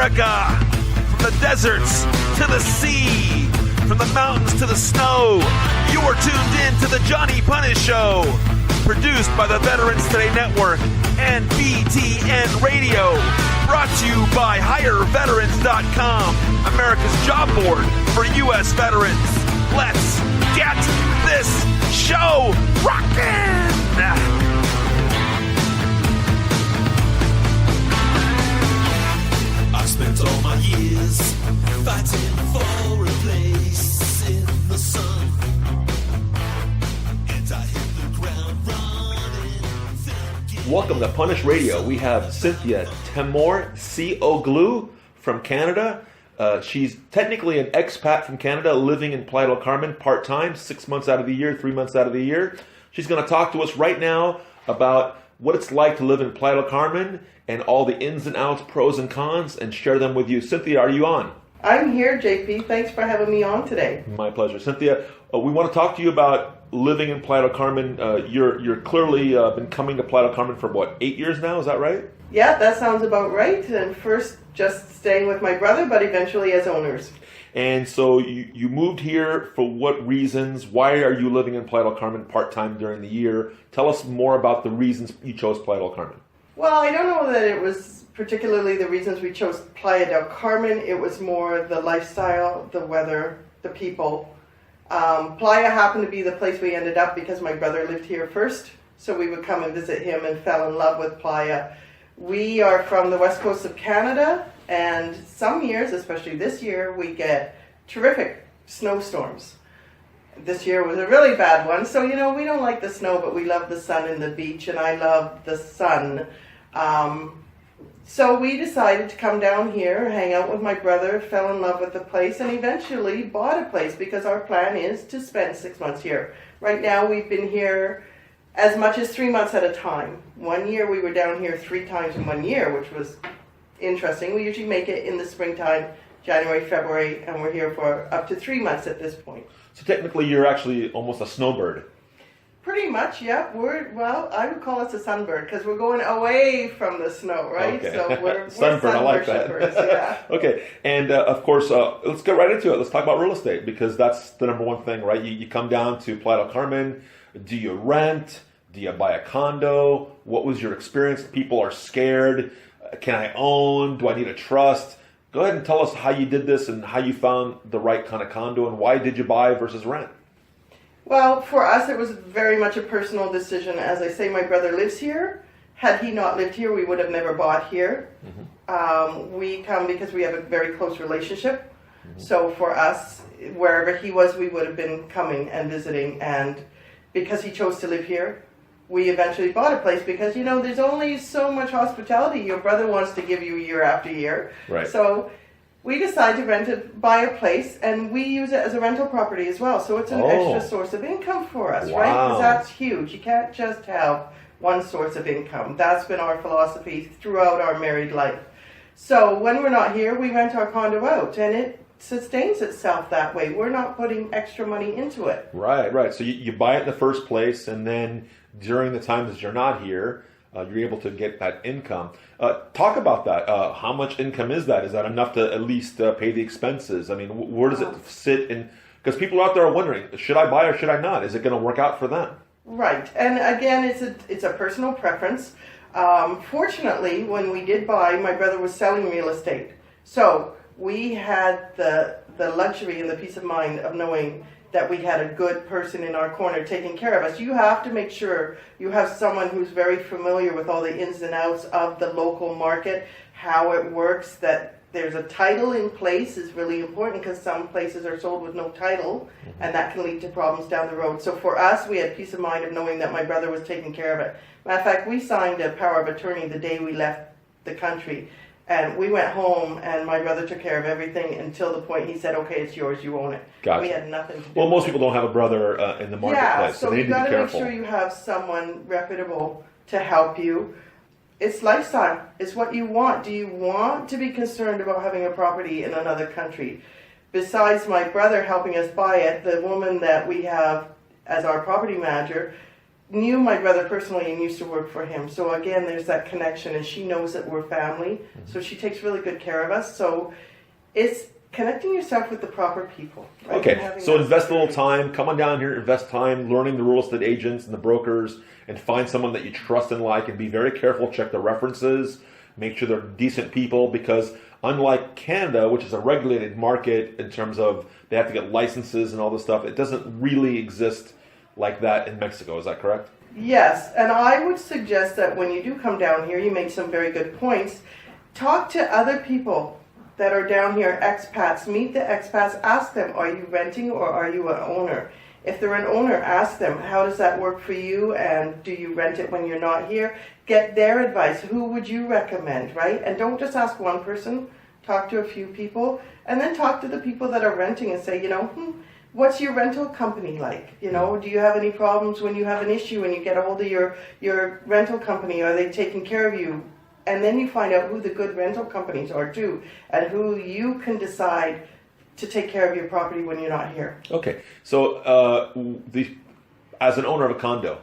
America, from the deserts to the sea, from the mountains to the snow, you are tuned in to the Johnny Punish Show, produced by the Veterans Today Network and BTN Radio, brought to you by HireVeterans.com, America's job board for U.S. veterans. Let's get this show rockin'! I spent all my years fighting for a place in the sun, and I hit the ground running. Welcome to Punish Radio. We have Cynthia Temorcioglu from Canada. She's technically an expat from Canada, living in Playa del Carmen part-time, 6 months out of the year, 3 months out of the year. She's going to talk to us right now about what it's like to live in Playa del Carmen and all the ins and outs, pros and cons, and share them with you. Cynthia, are you on? I'm here, JP. Thanks for having me on today. My pleasure. Cynthia, we want to talk to you about living in Playa del Carmen. You're clearly been coming to Playa del Carmen for, 8 years now? Is that right? Yeah, that sounds about right. And first, just staying with my brother, but eventually as owners. And so you moved here for what reasons? Why are you living in Playa del Carmen part-time during the year? Tell us more about the reasons you chose Playa del Carmen. Well, I don't know that it was particularly the reasons we chose Playa del Carmen. It was more the lifestyle, the weather, the people. Playa happened to be the place we ended up because my brother lived here first. So we would come and visit him and fell in love with Playa. We are from the west coast of Canada, and some years, especially this year, we get terrific snowstorms. This year was a really bad one, so we don't like the snow, but we love the sun and the beach, and I love the sun. So we decided to come down here, hang out with my brother, fell in love with the place, and eventually bought a place because our plan is to spend 6 months here. Right now we've been here as much as 3 months at a time. 1 year we were down here 3 times in 1 year, which was interesting. We usually make it in the springtime, January, February, and we're here for up to 3 months at this point. So technically you're actually almost a snowbird. Pretty much, yeah. I would call us a sunbird because we're going away from the snow, right? Okay. So we're sunbird, I like that. Yeah. Okay, and of course, let's get right into it. Let's talk about real estate because that's the number one thing, right? You come down to Playa del Carmen. Do you rent? Do you buy a condo? What was your experience? People are scared. Can I own? Do I need a trust? Go ahead and tell us how you did this and how you found the right kind of condo and why did you buy versus rent? Well, for us, it was very much a personal decision. As I say, my brother lives here. Had he not lived here, we would have never bought here. Mm-hmm. We come because we have a very close relationship. Mm-hmm. So for us, wherever he was, we would have been coming and visiting. And because he chose to live here, we eventually bought a place because, there's only so much hospitality your brother wants to give you year after year. Right. So we decided to buy a place, and we use it as a rental property as well. So it's an extra source of income for us, right? Because that's huge. You can't just have one source of income. That's been our philosophy throughout our married life. So when we're not here, we rent our condo out, and it sustains itself that way. We're not putting extra money into it. Right. So you buy it in the first place, and then during the times that you're not here, you're able to get that income. Talk about that. How much income is that? Is that enough to at least pay the expenses? I mean, where does it sit in? Because people out there are wondering, should I buy or should I not? Is it going to work out for them? Right. And again, it's a personal preference. Fortunately, when we did buy, my brother was selling real estate. So we had the luxury and the peace of mind of knowing that we had a good person in our corner taking care of us. You have to make sure you have someone who's very familiar with all the ins and outs of the local market, how it works, that there's a title in place is really important because some places are sold with no title, and that can lead to problems down the road. So for us, we had peace of mind of knowing that my brother was taking care of it. Matter of fact, we signed a power of attorney the day we left the country. And we went home, and my brother took care of everything until the point he said, okay, it's yours, you own it. Gotcha. We had nothing to do Well, with most it. people don't have a brother in the marketplace, Yeah, so so they you need to got be to make careful. sure you have someone reputable to help you. It's lifestyle. It's what you want. Do you want to be concerned about having a property in another country? Besides my brother helping us buy it, the woman that we have as our property manager knew my brother personally and used to work for him. So again, there's that connection, and she knows that we're family. So she takes really good care of us. So it's connecting yourself with the proper people. Right? Okay, so invest a little time. Come on down here, invest time, learning the real estate agents and the brokers, and find someone that you trust and like, and be very careful. Check the references. Make sure they're decent people, because unlike Canada, which is a regulated market in terms of they have to get licenses and all this stuff, it doesn't really exist like that in Mexico. Is that correct? Yes, and I would suggest that when you do come down here, you make some very good points. Talk to other people that are down here, expats. Meet the expats. Ask them, are you renting or are you an owner? If they're an owner, ask them, how does that work for you, and do you rent it when you're not here? Get their advice. Who would you recommend, right? And don't just ask one person. Talk to a few people, and then talk to the people that are renting and say, what's your rental company like? Do you have any problems when you have an issue and you get a hold of your rental company? Are they taking care of you? And then you find out who the good rental companies are too, and who you can decide to take care of your property when you're not here. Okay, so as an owner of a condo,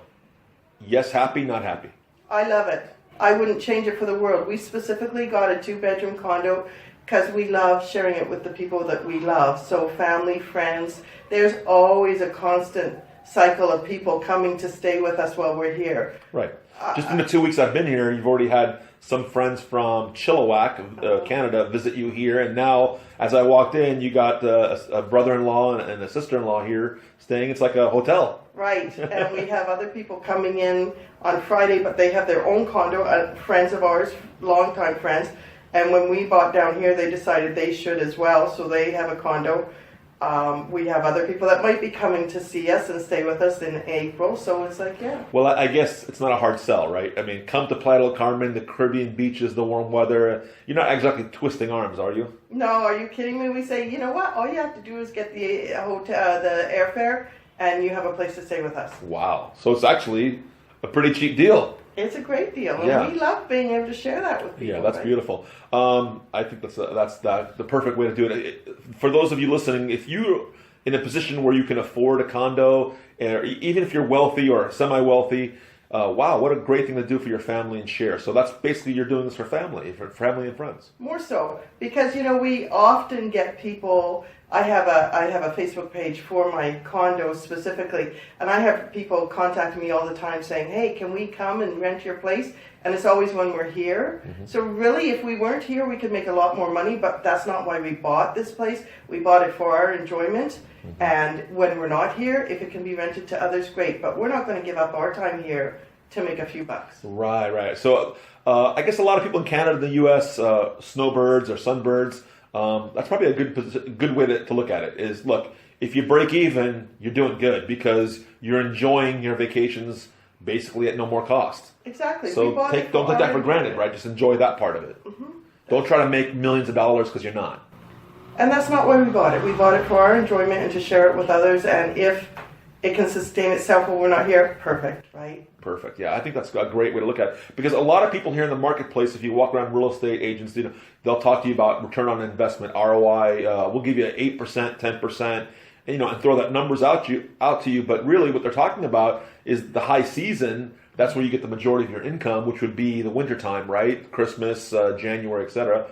yes, happy, not happy? I love it. I wouldn't change it for the world. We specifically got a 2-bedroom condo because we love sharing it with the people that we love. So family, friends, there's always a constant cycle of people coming to stay with us while we're here. Right. Just in the 2 weeks I've been here, you've already had some friends from Chilliwack, Canada, visit you here. And now, as I walked in, you got a brother-in-law and a sister-in-law here staying. It's like a hotel. Right. And we have other people coming in on Friday, but they have their own condo, friends of ours, longtime friends. And when we bought down here, they decided they should as well. So they have a condo. We have other people that might be coming to see us and stay with us in April. So it's like, yeah. Well, I guess it's not a hard sell, right? I mean, come to Playa del Carmen, the Caribbean beaches, the warm weather. You're not exactly twisting arms, are you? No, are you kidding me? We say, you know what? All you have to do is get the hotel, the airfare, and you have a place to stay with us. Wow. So it's actually a pretty cheap deal. It's a great deal, and Yeah. we love being able to share that with people. Yeah, that's right? beautiful. I think that's the perfect way to do it. For those of you listening, if you're in a position where you can afford a condo, or even if you're wealthy or semi-wealthy, wow, what a great thing to do for your family and share. So that's basically, you're doing this for family and friends. More so, because we often get people. I have a Facebook page for my condos specifically, and I have people contacting me all the time saying, hey, can we come and rent your place? And it's always when we're here. Mm-hmm. So really, if we weren't here, we could make a lot more money, but that's not why we bought this place. We bought it for our enjoyment. Mm-hmm. And when we're not here, if it can be rented to others, great. But we're not going to give up our time here to make a few bucks. Right. So I guess a lot of people in Canada, the U.S., snowbirds or sunbirds, that's probably a good way to look at it. Is, look, if you break even, you're doing good because you're enjoying your vacations basically at no more cost. Exactly. So don't take that for granted, right? Just enjoy that part of it. Mm-hmm. Don't try to make millions of dollars because you're not. And that's not why we bought it. We bought it for our enjoyment and to share it with others. And if it can sustain itself when we're not here, perfect, right? Perfect. Yeah, I think that's a great way to look at it. Because a lot of people here in the marketplace, if you walk around real estate agents, they'll talk to you about return on investment, ROI. We'll give you 8%, 10%, and throw that numbers out to you. But really, what they're talking about is the high season. That's where you get the majority of your income, which would be the wintertime, right? Christmas, January, etc.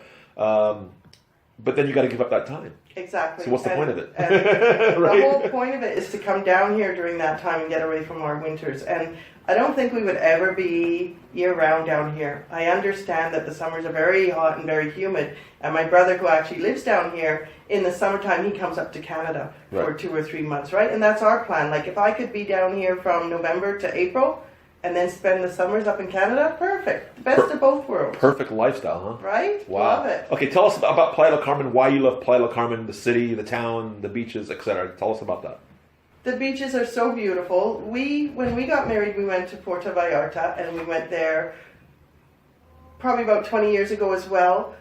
But then you got to give up that time. Exactly. So what's the point of it? Right? The whole point of it is to come down here during that time and get away from our winters. And I don't think we would ever be year-round down here. I understand that the summers are very hot and very humid. And my brother, who actually lives down here, in the summertime, he comes up to Canada for 2 or 3 months, right? And that's our plan. Like, if I could be down here from November to April and then spend the summers up in Canada, perfect. The best of both worlds. Perfect lifestyle, huh? Right? Wow. Love it. Okay, tell us about Playa del Carmen, why you love Playa del Carmen, the city, the town, the beaches, etc. Tell us about that. The beaches are so beautiful. When we got married, we went to Puerto Vallarta, and we went there probably about 20 years ago as well.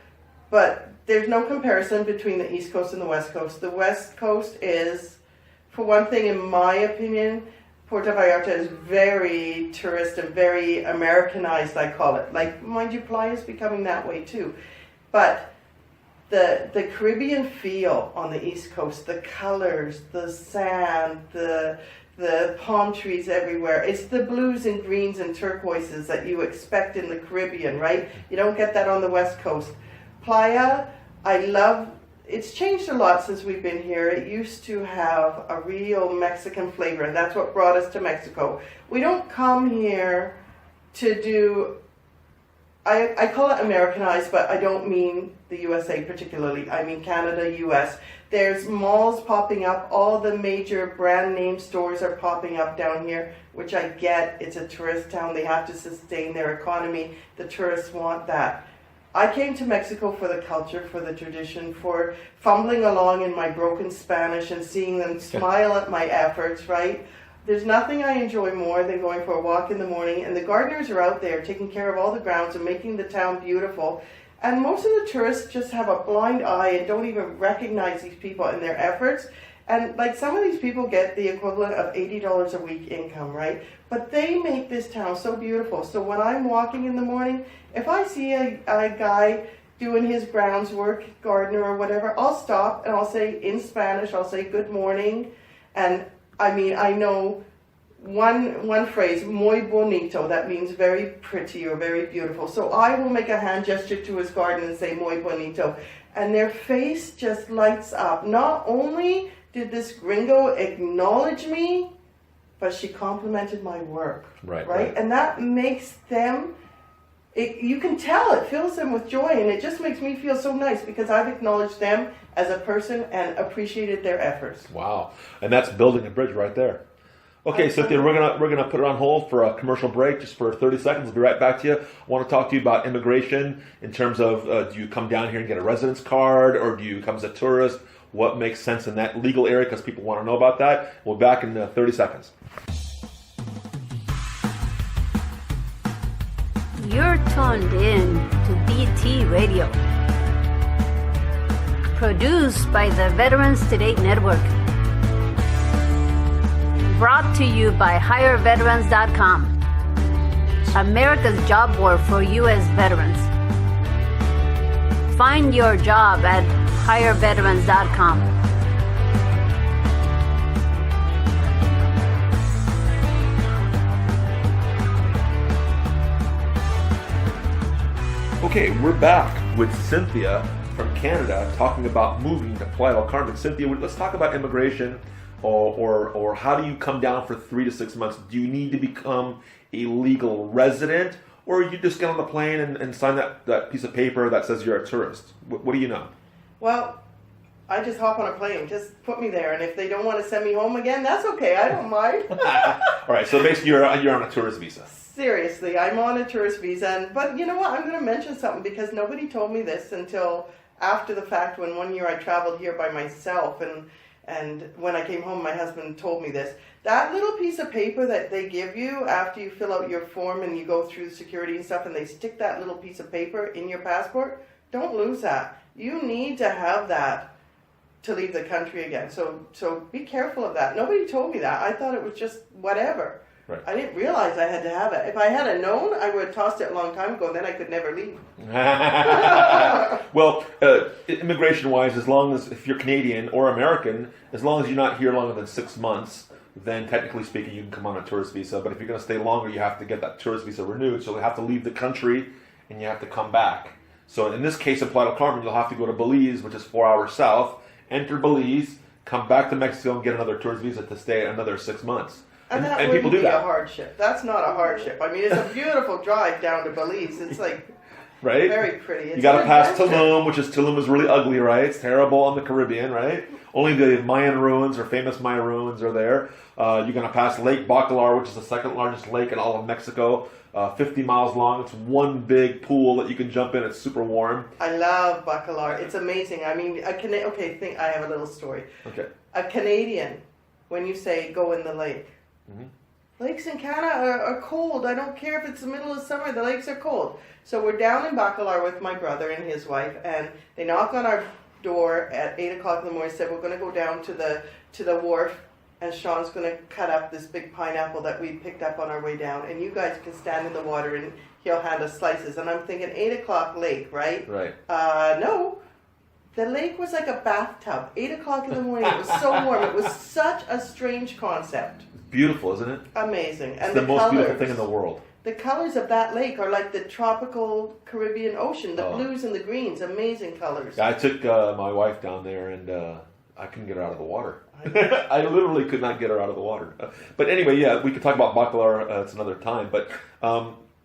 But there's no comparison between the East Coast and the West Coast. The West Coast is, for one thing, in my opinion, Puerto Vallarta is very tourist and very Americanized, I call it. Like, mind you, Playa is becoming that way too. But the Caribbean feel on the East Coast, the colors, the sand, the the palm trees everywhere. It's the blues and greens and turquoises that you expect in the Caribbean, right? You don't get that on the West Coast. Playa, I love, it's changed a lot since we've been here. It used to have a real Mexican flavor, and that's what brought us to Mexico. We don't come here to do, I call it Americanized, but I don't mean the USA particularly. I mean Canada, US. There's malls popping up. All the major brand name stores are popping up down here, which I get. It's a tourist town. They have to sustain their economy. The tourists want that. I came to Mexico for the culture, for the tradition, for fumbling along in my broken Spanish and seeing them smile at my efforts, right? There's nothing I enjoy more than going for a walk in the morning, and the gardeners are out there taking care of all the grounds and making the town beautiful. And most of the tourists just have a blind eye and don't even recognize these people and their efforts. And like some of these people get the equivalent of $80 a week income, right? But they make this town so beautiful. So when I'm walking in the morning, if I see a guy doing his grounds work, gardener or whatever, I'll stop and I'll say in Spanish, I'll say good morning. And I mean, I know one phrase, muy bonito, that means very pretty or very beautiful. So I will make a hand gesture to his garden and say muy bonito. And their face just lights up. Not only did this gringo acknowledge me, but she complimented my work. Right? And that makes them, you can tell, it fills them with joy, and it just makes me feel so nice because I've acknowledged them as a person and appreciated their efforts. Wow. And that's building a bridge right there. Okay, Cynthia, we're gonna put it on hold for a commercial break just for 30 seconds. We'll be right back to you. I want to talk to you about immigration in terms of do you come down here and get a residence card, or do you come as a tourist? What makes sense in that legal area, because people want to know about that. We'll be back in 30 seconds. You're tuned in to BT Radio, produced by the Veterans Today Network. Brought to you by HireVeterans.com, America's job board for U.S. veterans. Find your job at HireVeterans.com. Okay, we're back with Cynthia from Canada talking about moving to Playa del Carmen. Cynthia, let's talk about immigration. Or how do you come down for 3 to 6 months? Do you need to become a legal resident, or you just get on the plane and sign that piece of paper that says you're a tourist? What do you know? Well, I just hop on a plane. Just put me there, and if they don't want to send me home again, that's okay. I don't mind. All right, so basically you're on a tourist visa. Seriously, I'm on a tourist visa. But you know what? I'm going to mention something because nobody told me this until after the fact, when one year I traveled here by myself, and when I came home, my husband told me this. That little piece of paper that they give you after you fill out your form and you go through security and stuff, and they stick that little piece of paper in your passport, don't lose that. You need to have that to leave the country again. So be careful of that. Nobody told me that. I thought it was just whatever. Right. I didn't realize I had to have it. If I had known, I would have tossed it a long time ago, and then I could never leave. Well, immigration-wise, if you're Canadian or American, as long as you're not here longer than 6 months, then technically speaking, you can come on a tourist visa. But if you're going to stay longer, you have to get that tourist visa renewed. So you have to leave the country, and you have to come back. So in this case, in Playa del Carmen, you'll have to go to Belize, which is 4 hours south, enter Belize, come back to Mexico, and get another tourist visa to stay another 6 months. And that and wouldn't people do be that. a hardship. That's not a hardship. I mean, it's a beautiful drive down to Belize. It's like right? very pretty. It's you got to pass adventure. Tulum is really ugly, right? It's terrible on the Caribbean, right? Only the Mayan ruins or famous Mayan ruins are there. You're going to pass Lake Bacalar, which is the second largest lake in all of Mexico. 50 miles long. It's one big pool that you can jump in. It's super warm. I love Bacalar. It's amazing. I mean, I have a little story. Okay. A Canadian, when you say go in the lake, lakes in Canada are cold. I don't care if it's the middle of summer. The lakes are cold. So we're down in Bacalar with my brother and his wife, and they knock on our door at 8 o'clock in the morning. Said we're going to go down to the wharf, and Sean's going to cut up this big pineapple that we picked up on our way down, and you guys can stand in the water and he'll hand us slices. And I'm thinking 8 o'clock lake, right? Right. No. The lake was like a bathtub. 8 o'clock in the morning. It was so warm. It was such a strange concept. Beautiful, isn't it? Amazing. And It's the most beautiful thing in the world. The colors of that lake are like the tropical Caribbean Ocean. The blues and the greens. Amazing colors. Yeah, I took my wife down there, and I couldn't get her out of the water. I literally could not get her out of the water. But anyway, yeah, we could talk about Bacalar. It's another time. But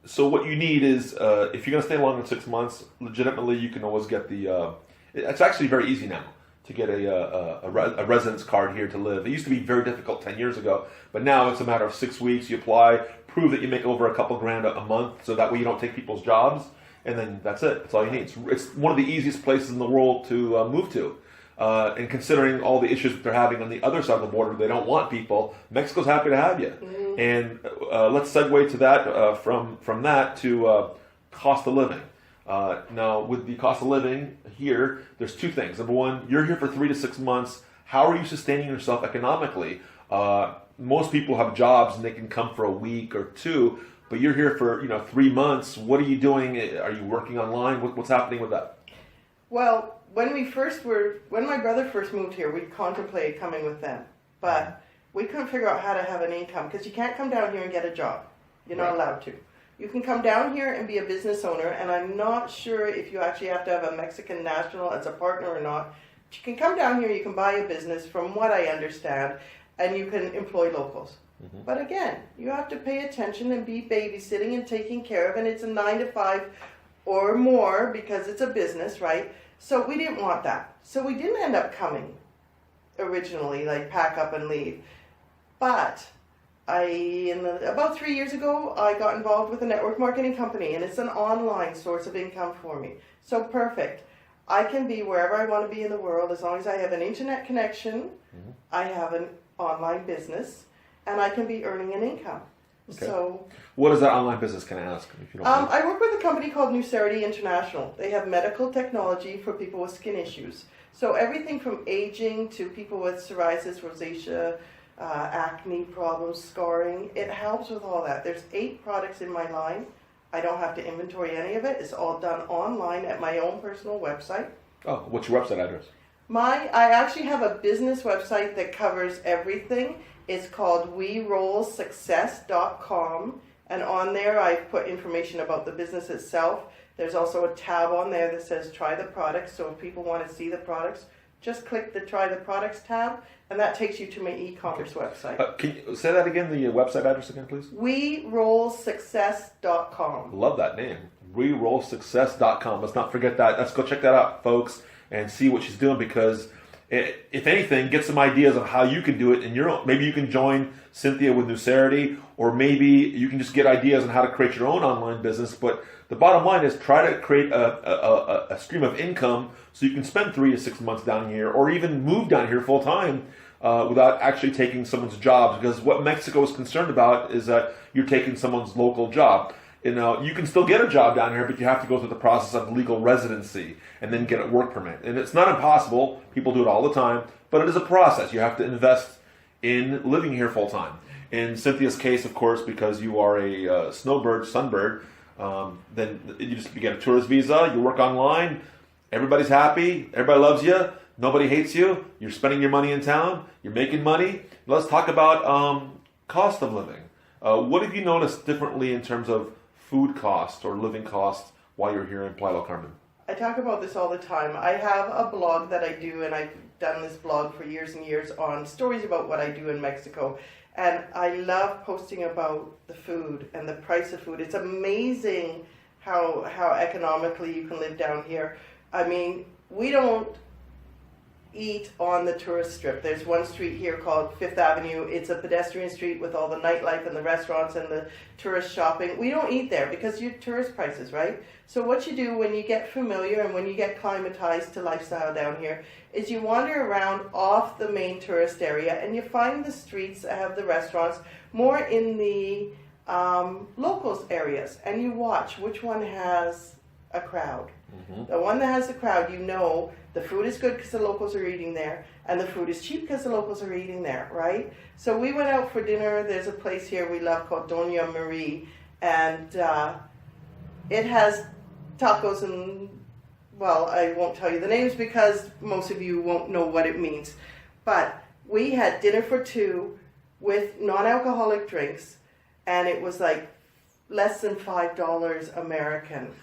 so what you need is, if you're going to stay longer than 6 months, legitimately, you can always get the. It's actually very easy now to get a residence card here to live. It used to be very difficult 10 years ago, but now it's a matter of 6 weeks. You apply, prove that you make over a couple grand a month, so that way you don't take people's jobs, and then that's it. That's all you need. It's one of the easiest places in the world to move to. And considering all the issues that they're having on the other side of the border, they don't want people. Mexico's happy to have you. Mm-hmm. And let's segue to that from that to cost of living. Now, with the cost of living here, there's two things. Number one, you're here for 3 to 6 months. How are you sustaining yourself economically? Most people have jobs and they can come for a week or two, but you're here for 3 months. What are you doing? Are you working online? What's happening with that? Well, when my brother first moved here, we contemplated coming with them, but we couldn't figure out how to have an income because you can't come down here and get a job. You're not allowed to. You can come down here and be a business owner, and I'm not sure if you actually have to have a Mexican national as a partner or not. But you can come down here, you can buy a business, from what I understand, and you can employ locals. Mm-hmm. But again, you have to pay attention and be babysitting and taking care of, and it's a 9 to 5 or more because it's a business, right? So we didn't want that. So we didn't end up coming originally, like pack up and leave. But about 3 years ago, I got involved with a network marketing company, and it's an online source of income for me. So perfect. I can be wherever I want to be in the world as long as I have an internet connection, mm-hmm. I have an online business, and I can be earning an income. Okay. So, what is that online business, can I ask? If you don't mind? I work with a company called Nucerity International. They have medical technology for people with skin issues. So everything from aging to people with psoriasis, rosacea, acne problems, scarring, it helps with all that. There's 8 products in my line. I don't have to inventory any of it. It's all done online at my own personal website. Oh, what's your website address? I actually have a business website that covers everything. It's called werollsuccess.com, and on there I've put information about the business itself. There's also a tab on there that says try the products, so if people want to see the products, just click the Try the Products tab, and that takes you to my e-commerce website. Can you say that again, the website address again, please? werollsuccess.com. Love that name. werollsuccess.com. Let's not forget that. Let's go check that out, folks, and see what she's doing, because if anything, get some ideas of how you can do it in your own. Maybe you can join Cynthia with Nucerity, or maybe you can just get ideas on how to create your own online business. But the bottom line is try to create a stream of income so you can spend 3 to 6 months down here, or even move down here full time without actually taking someone's job. Because what Mexico is concerned about is that you're taking someone's local job. You can still get a job down here, but you have to go through the process of legal residency and then get a work permit. And it's not impossible. People do it all the time, but it is a process. You have to invest in living here full time. In Cynthia's case, of course, because you are a sunbird, then you get a tourist visa, you work online, everybody's happy, everybody loves you, nobody hates you, you're spending your money in town, you're making money. Let's talk about cost of living. What have you noticed differently in terms of food costs or living costs while you're here in Playa del Carmen? I talk about this all the time. I have a blog that I do, and I've done this blog for years and years on stories about what I do in Mexico. And I love posting about the food and the price of food. It's amazing how economically you can live down here. I mean, we don't eat on the tourist strip. There's one street here called Fifth Avenue. It's a pedestrian street with all the nightlife and the restaurants and the tourist shopping. We don't eat there because you're tourist prices, right? So what you do when you get familiar and when you get climatized to lifestyle down here is you wander around off the main tourist area and you find the streets that have the restaurants more in the locals areas, and you watch which one has a crowd. Mm-hmm. The one that has the crowd, the food is good because the locals are eating there, and the food is cheap because the locals are eating there, right? So we went out for dinner. There's a place here we love called Doña Marie, and it has tacos and well, I won't tell you the names because most of you won't know what it means. But we had dinner for two with non-alcoholic drinks, and it was like less than $5 American.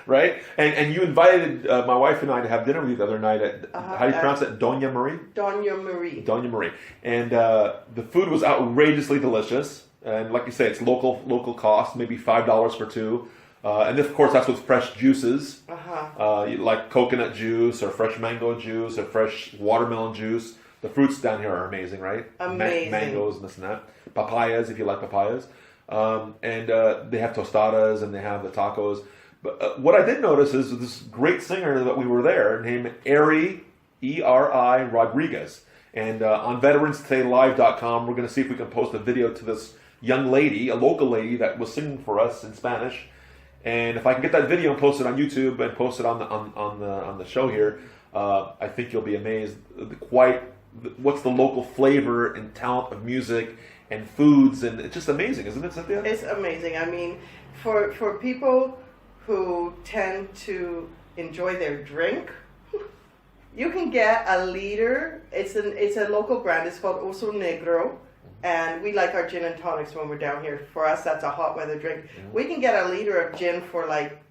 Right? And you invited my wife and I to have dinner with you the other night at, how do you pronounce it? Doña Marie? Doña Marie. Doña Marie. And the food was outrageously delicious. And like you say, it's local cost, maybe $5 for two. And of course, that's with fresh juices, like coconut juice or fresh mango juice or fresh watermelon juice. The fruits down here are amazing, right? Amazing. Mangoes and this and that. Papayas, if you like papayas. And they have tostadas and they have the tacos. But what I did notice is this great singer that we were there named Eri, E-R-I, Rodriguez. And on veteranstodaylive.com, we're going to see if we can post a video to this young lady, a local lady that was singing for us in Spanish. And if I can get that video and post it on YouTube and post it on the show here, I think you'll be amazed. What's the local flavor and talent of music and foods, and it's just amazing, isn't it, Cynthia? It's amazing. I mean, for people who tend to enjoy their drink, you can get a liter. It's a local brand. It's called Oso Negro. And we like our gin and tonics when we're down here. For us, that's a hot weather drink. Mm-hmm. We can get a liter of gin for like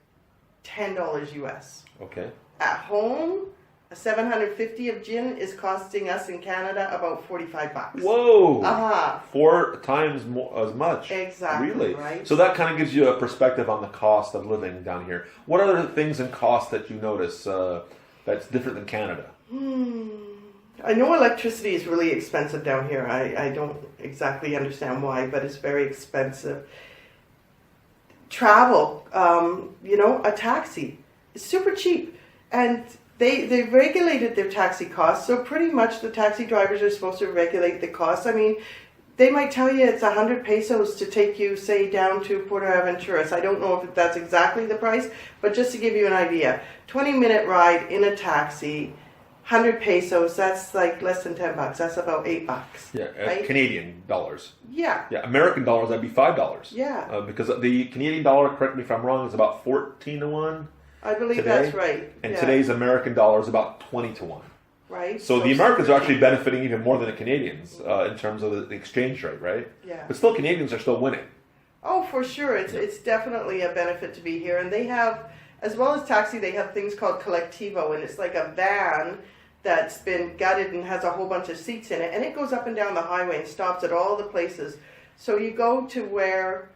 $10 US. Okay. At home, a 750 of gin is costing us in Canada about $45. Whoa! 4 times more, as much. Exactly. Really? Right. So that kind of gives you a perspective on the cost of living down here. What other things and costs that you notice that's different than Canada? I know electricity is really expensive down here. I don't exactly understand why, but it's very expensive. Travel, a taxi is super cheap. And they regulated their taxi costs, so pretty much the taxi drivers are supposed to regulate the costs. I mean, they might tell you it's 100 pesos to take you, say, down to Puerto Aventuras. I don't know if that's exactly the price, but just to give you an idea, 20-minute ride in a taxi, 100 pesos, that's like less than $10. That's about $8. Yeah, right? Canadian dollars. Yeah. Yeah, American dollars, that'd be $5. Yeah. Because the Canadian dollar, correct me if I'm wrong, is about 14 to 1. I believe today. that's right. And yeah. today's American dollar is about 20 to 1. Right. So the Americans are actually benefiting even more than the Canadians in terms of the exchange rate, right? Yeah. But still, Canadians are still winning. Oh, for sure. It's definitely a benefit to be here. And they have, as well as taxi, they have things called Colectivo, and it's like a van that's been gutted and has a whole bunch of seats in it, and it goes up and down the highway and stops at all the places. So you go to where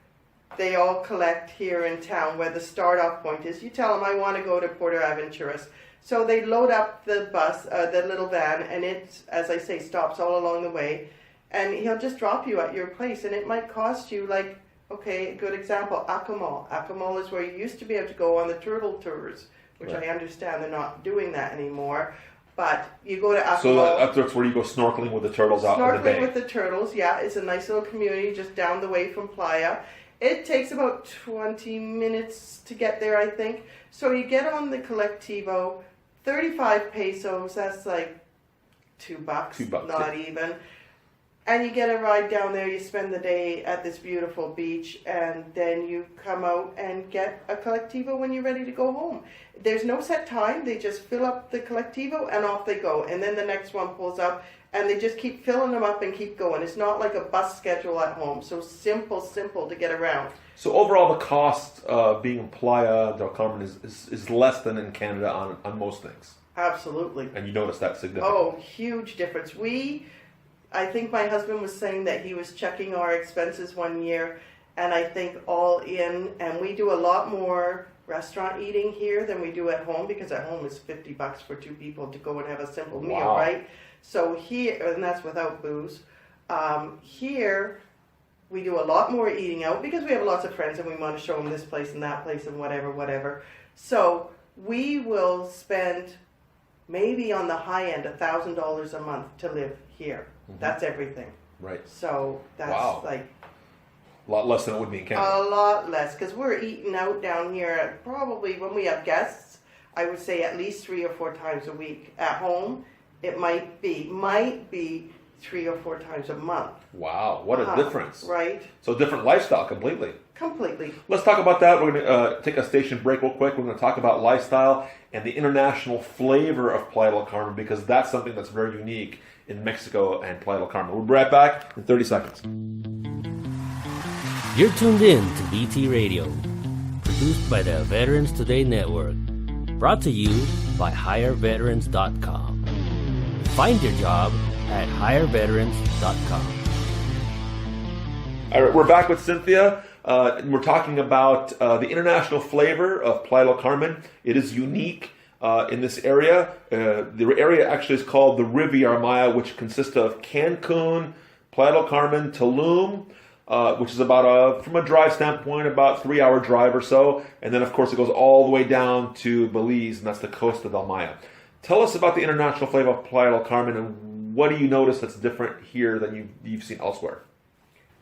they all collect here in town, where the start-off point is. You tell them, I want to go to Puerto Aventuras. So they load up the bus, the little van, and it, as I say, stops all along the way. And he'll just drop you at your place, and it might cost you like, okay, good example, Acamol. Acamol is where you used to be able to go on the turtle tours, which right. I understand they're not doing that anymore. But you go to Acapulco. So that's where you go snorkeling with the turtles out in the bay. Snorkeling with the turtles, yeah. It's a nice little community just down the way from Playa. It takes about 20 minutes to get there, I think. So you get on the Colectivo, 35 pesos, that's like $2, $2, not even. And you get a ride down there, you spend the day at this beautiful beach, and then you come out and get a Colectivo when you're ready to go home. There's no set time, they just fill up the Colectivo and off they go. And then the next one pulls up, and they just keep filling them up and keep going. It's not like a bus schedule at home, so simple to get around. So overall, the cost of being in Playa del Carmen is less than in Canada on most things. Absolutely. And you notice that significantly. Oh, huge difference. I think my husband was saying that he was checking our expenses one year, and I think all in, and we do a lot more restaurant eating here than we do at home, because at home is $50 for 2 people to go and have a simple meal, Wow. right? So here, and that's without booze. Here, we do a lot more eating out because we have lots of friends and we want to show them this place and that place and whatever. So we will spend maybe on the high end $1,000 a month to live here. Mm-hmm. That's everything. Right. So that's wow. like a lot less than it would be in Canada. a lot less, because we're eating out down here probably when we have guests, I would say at least 3 or 4 times a week. At home, it might be 3 or 4 times a month. Wow, what a difference. Right? So different lifestyle completely. Completely. Let's talk about that. We're going to take a station break real quick. We're going to talk about lifestyle and the international flavor of Playa del Carmen, because that's something that's very unique in Mexico and Playa del Carmen. We'll be right back in 30 seconds. You're tuned in to BT Radio, produced by the Veterans Today Network, brought to you by HireVeterans.com. Find your job at HireVeterans.com. All right, we're back with Cynthia. And we're talking about the international flavor of Playa del Carmen. It is unique in this area. The area actually is called the Riviera Maya, which consists of Cancun, Playa del Carmen, Tulum, which is about, from a drive standpoint, about 3-hour drive or so. And then, of course, it goes all the way down to Belize, and that's the Costa del Maya. Tell us about the international flavor of Playa del Carmen, and what do you notice that's different here than you've seen elsewhere?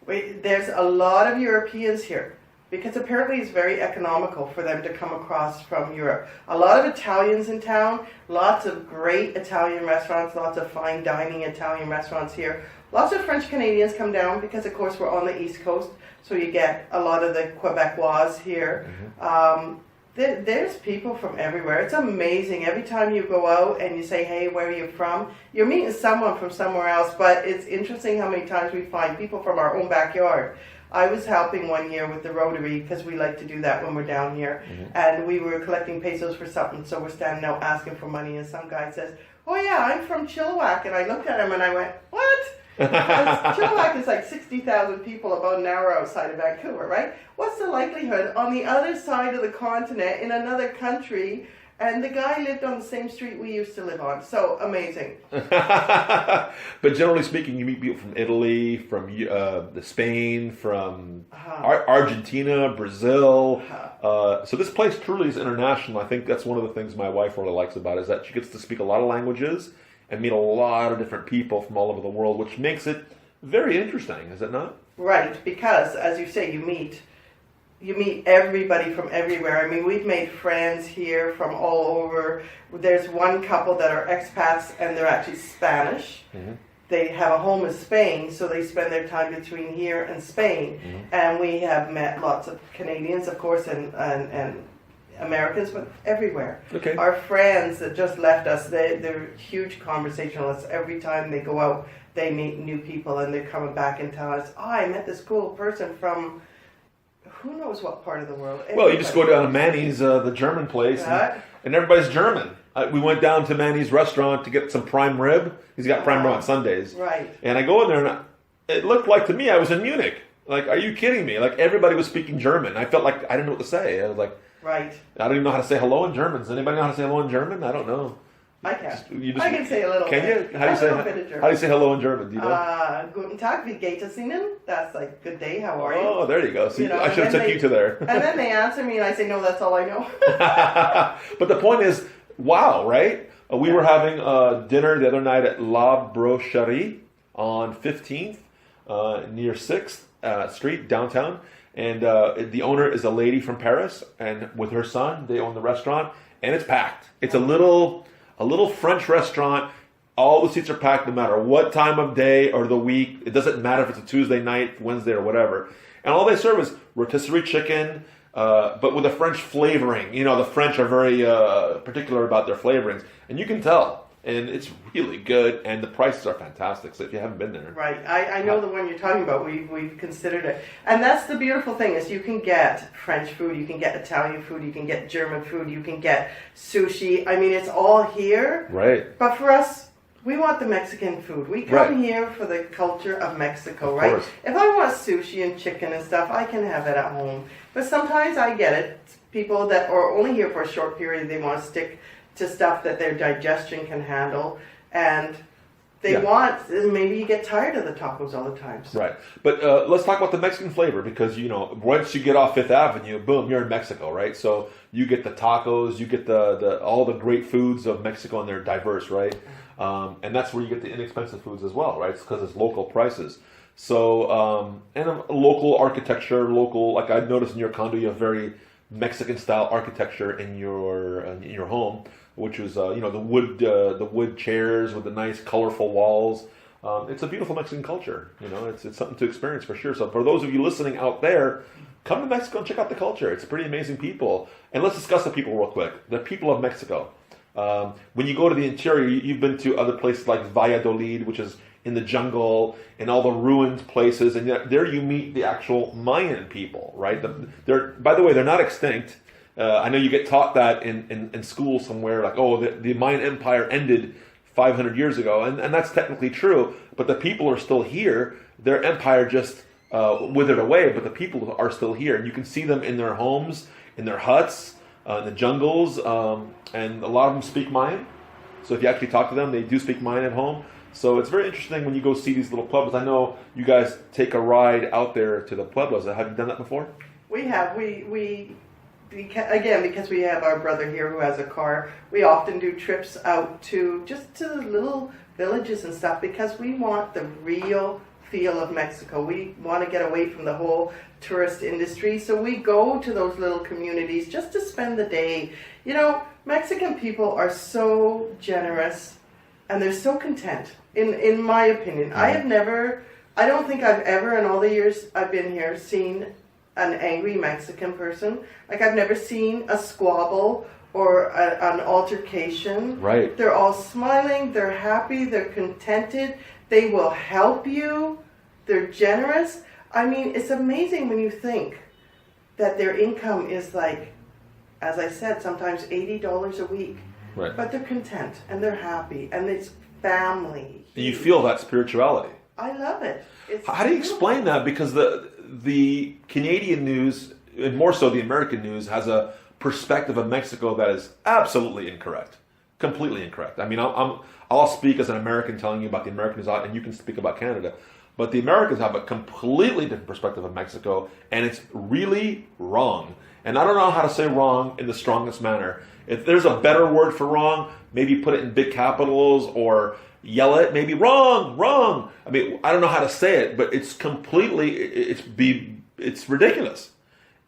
There's a lot of Europeans here because apparently it's very economical for them to come across from Europe. A lot of Italians in town, lots of great Italian restaurants, lots of fine dining Italian restaurants here. Lots of French Canadians come down because, of course, we're on the East Coast, so you get a lot of the Quebecois here. Mm-hmm. There's people from everywhere. It's amazing. Every time you go out and you say, hey, where are you from? You're meeting someone from somewhere else, but it's interesting how many times we find people from our own backyard. I was helping one year with the Rotary because we like to do that when we're down here. Mm-hmm. And we were collecting pesos for something, so we're standing out asking for money, and some guy says, oh yeah, I'm from Chilliwack. And I looked at him and I went, what? Chilliwack is like 60,000 people about an hour outside of Vancouver, right? What's the likelihood on the other side of the continent in another country, and the guy lived on the same street we used to live on? So amazing. But generally speaking, you meet people from Italy, from Spain, from Argentina, Brazil. So this place truly is international. I think that's one of the things my wife really likes about it, is that she gets to speak a lot of languages and meet a lot of different people from all over the world, which makes it very interesting, is it not? Right, because, as you say, you meet everybody from everywhere. I mean, we've made friends here from all over. There's one couple that are expats, and they're actually Spanish. Mm-hmm. They have a home in Spain, so they spend their time between here and Spain. Mm-hmm. And we have met lots of Canadians, of course, and Americans, but everywhere. Okay. Our friends that just left us, they're huge conversationalists. Every time they go out, they meet new people, and they're coming back and telling us, I met this cool person from who knows what part of the world. Everybody. Well, you just go down to Manny's, the German place, and everybody's German. We went down to Manny's restaurant to get some prime rib. He's got prime rib on Sundays. Right. And I go in there, and it looked like to me I was in Munich. Like, are you kidding me? Like, everybody was speaking German. I felt like I didn't know what to say. I was like, right. I don't even know how to say hello in German. Does anybody know how to say hello in German? I don't know. I can. I can say a little bit. Can you? How do you say hello in German? Do you know? Guten Tag, wie geht es Ihnen? That's like, good day, how are you? Oh, there you go. See, I should have took you to there. And then they answer me, and I say, no, that's all I know. But the point is, wow, right? We were having dinner the other night at La Brocherie on 15th, near 6th Street, downtown. And the owner is a lady from Paris, and with her son, they own the restaurant, and it's packed. It's a little French restaurant. All the seats are packed no matter what time of day or the week. It doesn't matter if it's a Tuesday night, Wednesday, or whatever. And all they serve is rotisserie chicken, but with a French flavoring. You know, the French are very particular about their flavorings, and you can tell. And it's really good, and the prices are fantastic. So if you haven't been there, right? I know the one you're talking about. We've considered it, and that's the beautiful thing is you can get French food, you can get Italian food, you can get German food, you can get sushi. I mean, it's all here, right? But for us, we want the Mexican food. We come here for the culture of Mexico, right? Of course. If I want sushi and chicken and stuff, I can have it at home. But sometimes I get it. People that are only here for a short period, they want to stick to stuff that their digestion can handle, and they want, maybe you get tired of the tacos all the time. So. Right. But let's talk about the Mexican flavor, because, you know, once you get off Fifth Avenue, boom, you're in Mexico, right? So you get the tacos, you get the all the great foods of Mexico, and they're diverse, right? And that's where you get the inexpensive foods as well, right? It's because it's local prices. So, and local architecture, like I noticed in your condo, you have very Mexican-style architecture in your home, which was the wood chairs with the nice colorful walls. it's a beautiful Mexican culture. It's something to experience for sure. So for those of you listening out there, come to Mexico and check out the culture. It's pretty amazing people. And let's discuss the people real quick. The people of Mexico. When you go to the interior, you've been to other places like Valladolid, which is in the jungle, and all the ruined places, and there you meet the actual Mayan people, right? By the way, they're not extinct. I know you get taught that in school somewhere, like, the Mayan Empire ended 500 years ago, and that's technically true, but the people are still here. Their empire just withered away, but the people are still here, and you can see them in their homes, in their huts, in the jungles, and a lot of them speak Mayan. So if you actually talk to them, they do speak Mayan at home. So it's very interesting when you go see these little pueblos. I know you guys take a ride out there to the pueblos. Have you done that before? We have. Because we have our brother here who has a car, we often do trips out to the little villages and stuff because we want the real feel of Mexico. We want to get away from the whole tourist industry. So we go to those little communities just to spend the day. Mexican people are so generous and they're so content, in my opinion. Mm-hmm. I don't think I've ever, in all the years I've been here, seen an angry Mexican person. Like, I've never seen a squabble or an altercation. Right. They're all smiling, they're happy, they're contented, they will help you, they're generous. I mean, it's amazing when you think that their income is like, as I said, sometimes $80 a week. Right. But they're content and they're happy and it's family. And you feel that spirituality. I love it. How do you explain that? Because the Canadian news, and more so the American news, has a perspective of Mexico that is absolutely incorrect, completely incorrect. I mean, I'll speak as an American telling you about the American news, and you can speak about Canada. But the Americans have a completely different perspective of Mexico, and it's really wrong. And I don't know how to say wrong in the strongest manner. If there's a better word for wrong, maybe put it in big capitals or yell it, maybe wrong. I mean, I don't know how to say it, but it's completely, it's ridiculous.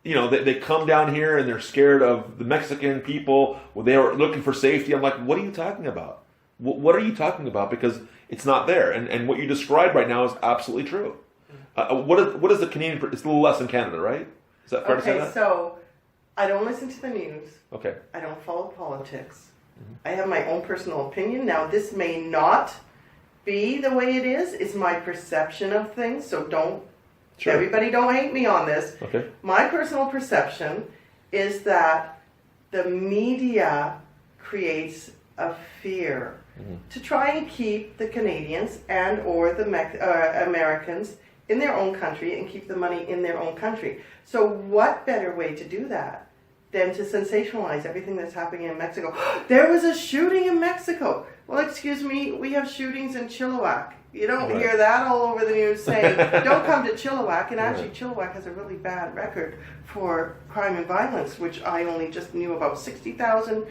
They come down here and they're scared of the Mexican people. Well, they are looking for safety. I'm like, what are you talking about? What are you talking about? Because it's not there. And what you described right now is absolutely true. What is the Canadian, it's a little less in Canada, right? Is that fair to say that? Okay, so I don't listen to the news. Okay. I don't follow politics. I have my own personal opinion. Now, this may not be the way it is. It's my perception of things. So everybody don't hate me on this. Okay. My personal perception is that the media creates a fear to try and keep the Canadians and or the Americans in their own country and keep the money in their own country. So what better way to do that than to sensationalize everything that's happening in Mexico? There was a shooting in Mexico. Well, excuse me, we have shootings in Chilliwack. You don't hear that all over the news saying, don't come to Chilliwack. And actually, Chilliwack has a really bad record for crime and violence, which I only just knew about. 60,000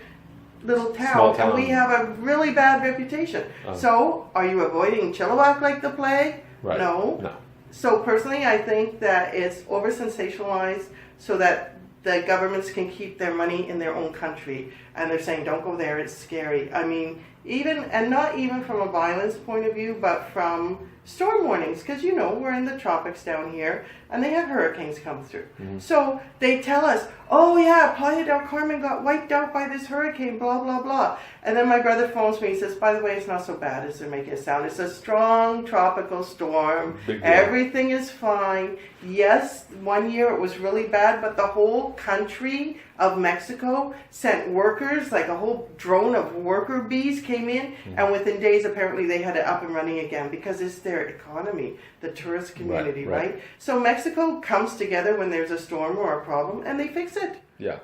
little town, and we have a really bad reputation. So, are you avoiding Chilliwack like the plague? Right. No. So personally, I think that it's over-sensationalized so that the governments can keep their money in their own country. And they're saying, don't go there, it's scary. I mean, not even from a violence point of view, but from storm warnings. Because, we're in the tropics down here, and they have hurricanes come through. So they tell us, Playa del Carmen got wiped out by this hurricane, blah, blah, blah. And then my brother phones me and says, by the way, it's not so bad as they're making it sound. It's a strong tropical storm. Everything is fine. Yes, one year it was really bad, but the whole country of Mexico sent workers, like a whole drone of worker bees came in, and within days apparently they had it up and running again because it's their economy, the tourist community, right? So Mexico comes together when there's a storm or a problem and they fix it. Yeah.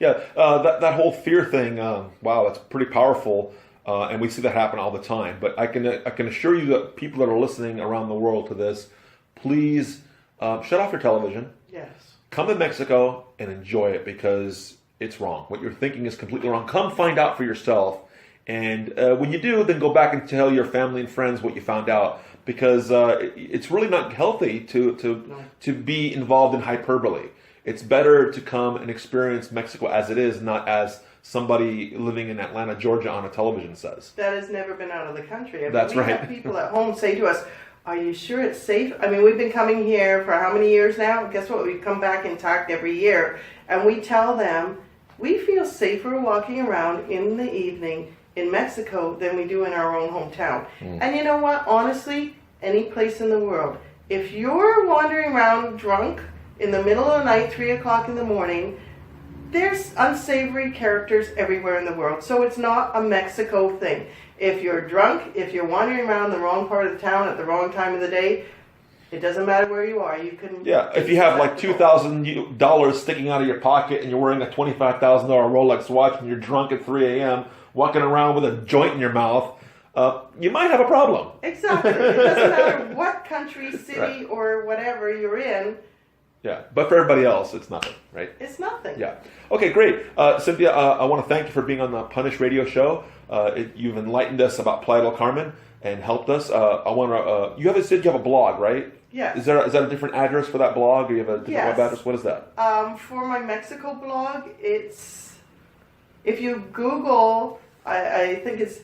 That whole fear thing, wow, that's pretty powerful, and we see that happen all the time. But I can assure you that people that are listening around the world to this, please shut off your television. Yes. Come to Mexico and enjoy it because it's wrong. What you're thinking is completely wrong. Come find out for yourself, and when you do, then go back and tell your family and friends what you found out, because it's really not healthy to be involved in hyperbole. It's better to come and experience Mexico as it is, not as somebody living in Atlanta, Georgia on a television says. That has never been out of the country. I mean, That's we right. have people at home say to us, "Are you sure it's safe?" I mean, we've been coming here for how many years now? Guess what? We come back intact every year. And we tell them, we feel safer walking around in the evening in Mexico than we do in our own hometown. And you know what? Honestly, any place in the world. If you're wandering around drunk in the middle of the night, 3 o'clock in the morning, there's unsavory characters everywhere in the world. So it's not a Mexico thing. If you're drunk, if you're wandering around the wrong part of the town at the wrong time of the day, it doesn't matter where you are. You can. Yeah, if you have like $2,000 sticking out of your pocket and you're wearing a $25,000 Rolex watch and you're drunk at 3 a.m., walking around with a joint in your mouth, you might have a problem. Exactly. It doesn't matter what country, city, Right. or whatever you're in. Yeah, but for everybody else, it's nothing, right? It's nothing. Yeah. Okay, great. Cynthia, I want to thank you for being on the Punish Radio Show. You've enlightened us about Playa del Carmen and helped us. I want to. You said you have a blog, right? Yes. Is that a different address for that blog, or you have a different Yes. web address? What is that? For my Mexico blog, it's, if you Google, I think it's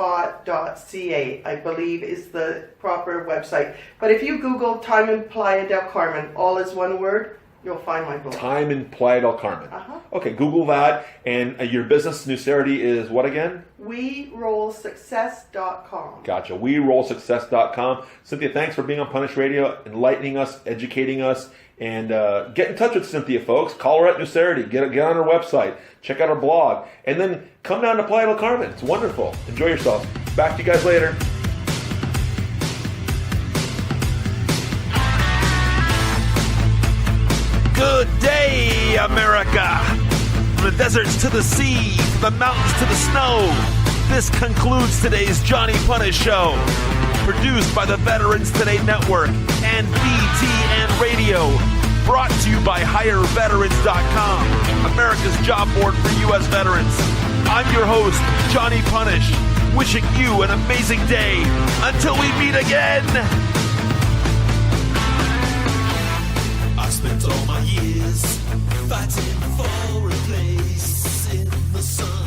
timeinplayadelcarmen.blogspot.ca, I believe is the proper website. But if you Google Time in Playa del Carmen, all is one word, you'll find my blog. Time in Playa del Carmen. Uh-huh. Okay, Google that. And your business, Nucerity, is what again? WeRollSuccess.com. Gotcha. WeRollSuccess.com. Cynthia, thanks for being on Punish Radio, enlightening us, educating us, and get in touch with Cynthia, folks. Call her at Nucerity. Get on her website. Check out her blog. And then come down to Playa del Carmen. It's wonderful. Enjoy yourself. Back to you guys later. Good day, America! From the deserts to the sea, from the mountains to the snow, this concludes today's Johnny Punish Show. Produced by the Veterans Today Network and BTN Radio. Brought to you by HireVeterans.com, America's job board for U.S. veterans. I'm your host, Johnny Punish, wishing you an amazing day. Until we meet again! I spent all my years fighting for a place in the sun.